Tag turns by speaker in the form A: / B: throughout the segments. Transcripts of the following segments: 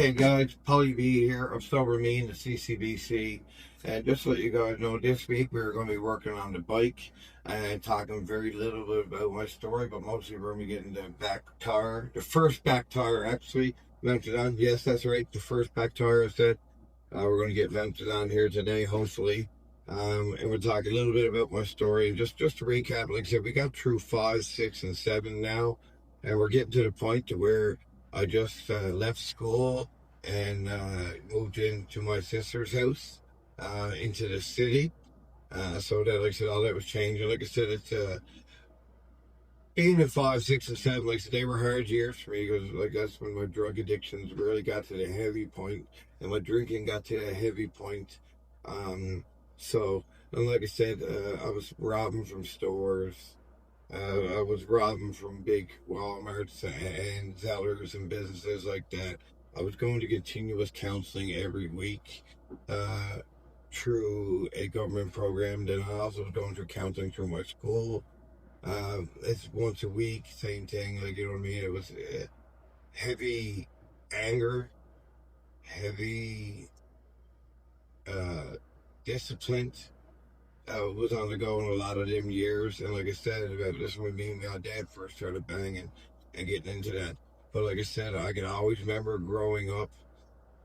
A: Okay, guys, Polly B here of Sober Me and the C.C.B.C. And just to let you guys know, this week we're going to be working on the bike and talking very little bit about my story, but mostly we're going to be getting the back tire, the first back tire actually mounted on. Yes, that's right, the first back tire I said. We're going to get mounted on here today, hopefully. And we're talking a little bit about my story. Just to recap, like I said, we got through 5, 6, and 7 now, and we're getting to the point to where I just left school and moved into my sister's house into the city. So that, like I said, all that was changing. Like I said, it's being at 5, 6, and 7. Like I said, they were hard years for me because, like, that's when my drug addictions really got to the heavy point, and my drinking got to the heavy point. So, and like I said, I was robbing from stores. I was robbing from big Walmarts and Zellers and businesses like that. I was going to continuous counseling every week through a government program. Then I also was going through counseling through my school. It's once a week, same thing. Like, you know what I mean? It was heavy anger, heavy discipline. I was on the go in a lot of them years, and like I said, this when me and my dad first started banging and getting into that. But like I said, I can always remember growing up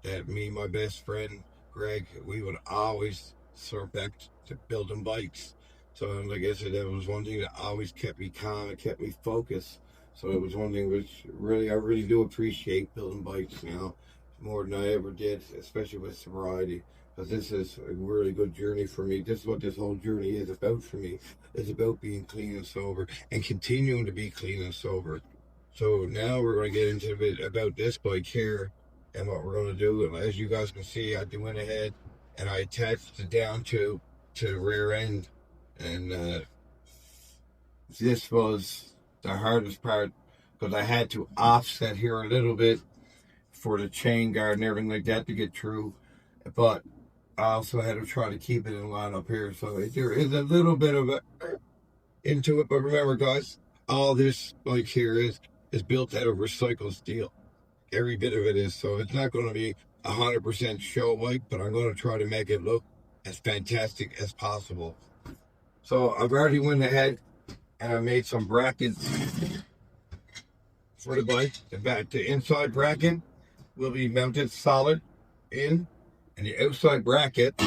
A: that me and my best friend Greg, we would always sort back to building bikes. So like I said, that was one thing that always kept me calm, it kept me focused. So it was one thing which I really do appreciate building bikes now more than I ever did, especially with sobriety. Because this is a really good journey for me. This is what this whole journey is about for me. It's about being clean and sober and continuing to be clean and sober. So now we're going to get into a bit about this bike here and what we're going to do. And as you guys can see, I went ahead and I attached the down tube to the rear end. And this was the hardest part because I had to offset here a little bit for the chain guard and everything like that to get through. But I also had to try to keep it in line up here. So there is a little bit of a into it. But remember, guys, all this bike here is built out of recycled steel. Every bit of it is. So it's not going to be 100% show bike, but I'm going to try to make it look as fantastic as possible. So I've already went ahead and I made some brackets for the bike. The inside bracket will be mounted solid in, and the outside bracket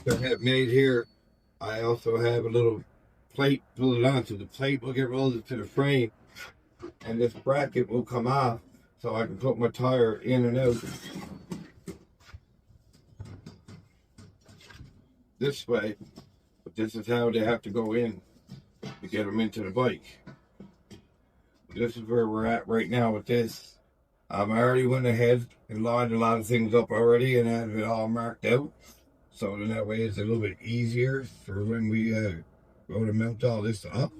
A: that I have made here, I also have a little plate glued onto. The plate will get rolled to the frame, and this bracket will come off so I can put my tire in and out this way. But this is how they have to go in to get them into the bike. This is where we're at right now with this. I already went ahead and lined a lot of things up already and had it all marked out. So then that way it's a little bit easier for when we go to mount all this up.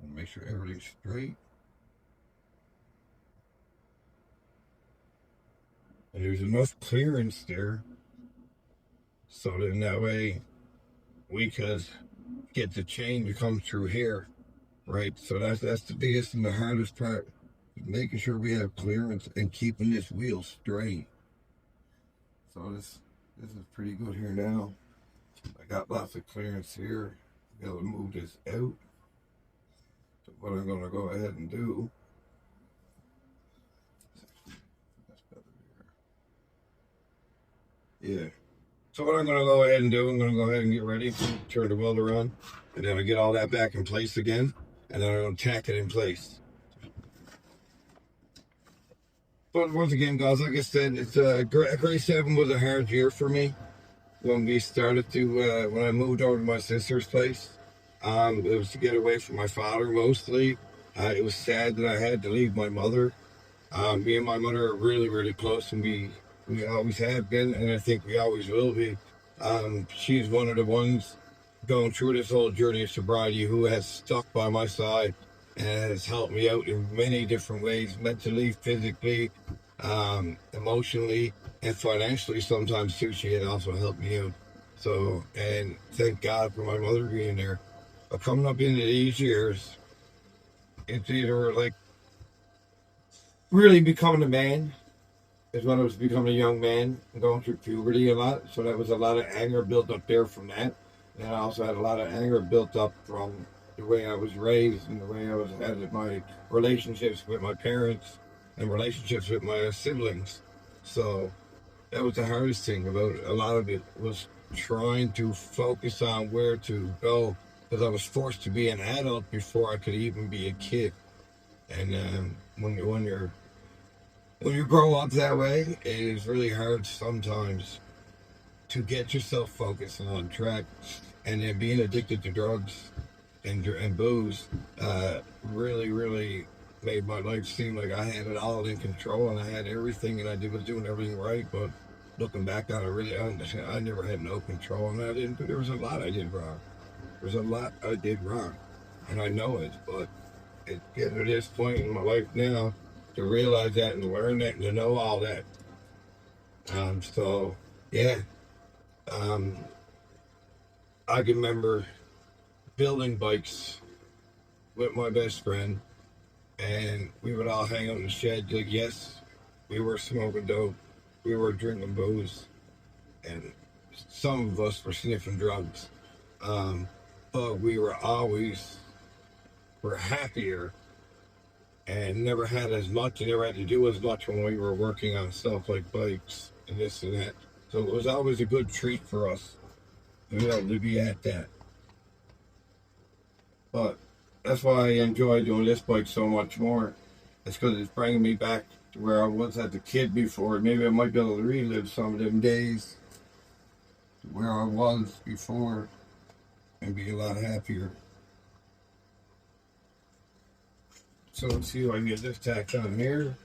A: And make sure everything's straight. And there's enough clearance there. So then that way we could get the chain to come through here. Right, so that's the biggest and the hardest part, making sure we have clearance and keeping this wheel straight. So this is pretty good here now. I got lots of clearance here. Be able to move this out. So what I'm going to go ahead and do. Yeah. So what I'm going to go ahead and do, I'm going to go ahead and get ready, turn the welder on, and then I get all that back in place again. And then I'm going to tack it in place. But once again, guys, like I said, it's grade 7 was a hard year for me. When we started to, when I moved over to my sister's place, it was to get away from my father mostly. It was sad that I had to leave my mother. Me and my mother are really, really close, and we always have been, and I think we always will be. She's one of the ones going through this whole journey of sobriety who has stuck by my side and has helped me out in many different ways, mentally, physically, emotionally, and financially sometimes too. She had also helped me out. So, and thank God for my mother being there. But coming up into these years, it's either like really becoming a man is when I was becoming a young man and going through puberty a lot. So that was a lot of anger built up there from that. And I also had a lot of anger built up from the way I was raised and the way I was had my relationships with my parents and relationships with my siblings. So that was the hardest thing about a lot of it was trying to focus on where to go because I was forced to be an adult before I could even be a kid. And when you grow up that way, it is really hard sometimes to get yourself focused and on track. And then being addicted to drugs and booze really made my life seem like I had it all in control and I had everything and was doing everything right. But looking back on it, really, I never had no control and I didn't. There was a lot I did wrong. There's a lot I did wrong, and I know it. But it's getting to this point in my life now to realize that and learn that and to know all that. So yeah, um, I can remember building bikes with my best friend, and we would all hang out in the shed. Like, yes, we were smoking dope, we were drinking booze, and some of us were sniffing drugs. Um, but we were happier and never had as much and never had to do as much when we were working on stuff like bikes and this and that. So it was always a good treat for us to be able to be at that. But that's why I enjoy doing this bike so much more. It's because it's bringing me back to where I was as a kid before. Maybe I might be able to relive some of them days to where I was before and be a lot happier. So let's see if I can get this tacked on here.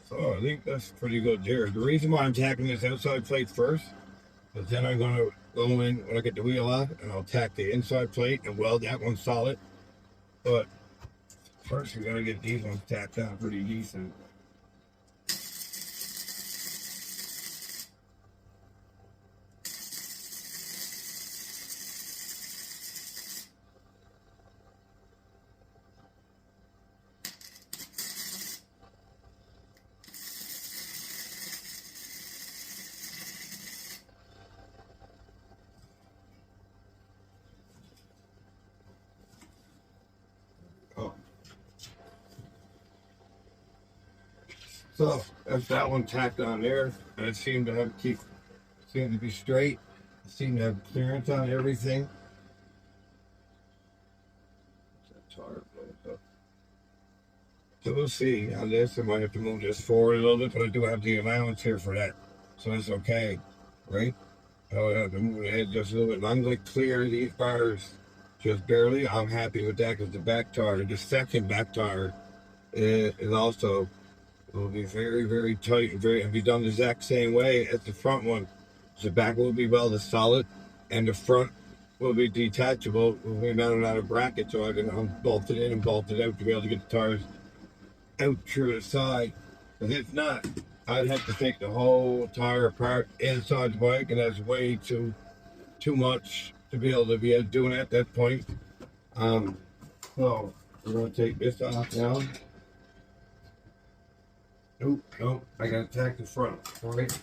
A: So I think that's pretty good there. The reason why I'm tacking this outside plate first is then I'm going to go in when I get the wheel off and I'll tack the inside plate and weld that one solid. But first we're going to get these ones tacked on pretty decent. Oh. So that's that one tacked on there, and it seemed to be straight. It seemed to have clearance on everything. So we'll see on this. I might have to move this forward a little bit, but I do have the allowance here for that, so that's okay, right? I'll have to move the head just a little bit. I'm going to clear these bars just barely. I'm happy with that because the back tire, the second back tire, is also will be very tight and it'll be done the exact same way as the front one. The back will be welded solid, and the front will be detachable. Will be mounted on a bracket, so I can unbolt it in and bolt it out to be able to get the tires out through the side. Because if not, I'd have to take the whole tire apart inside the bike, and that's way too much to be able to be doing at that point. So we're gonna take this off now. Nope, I gotta tack the front, all right?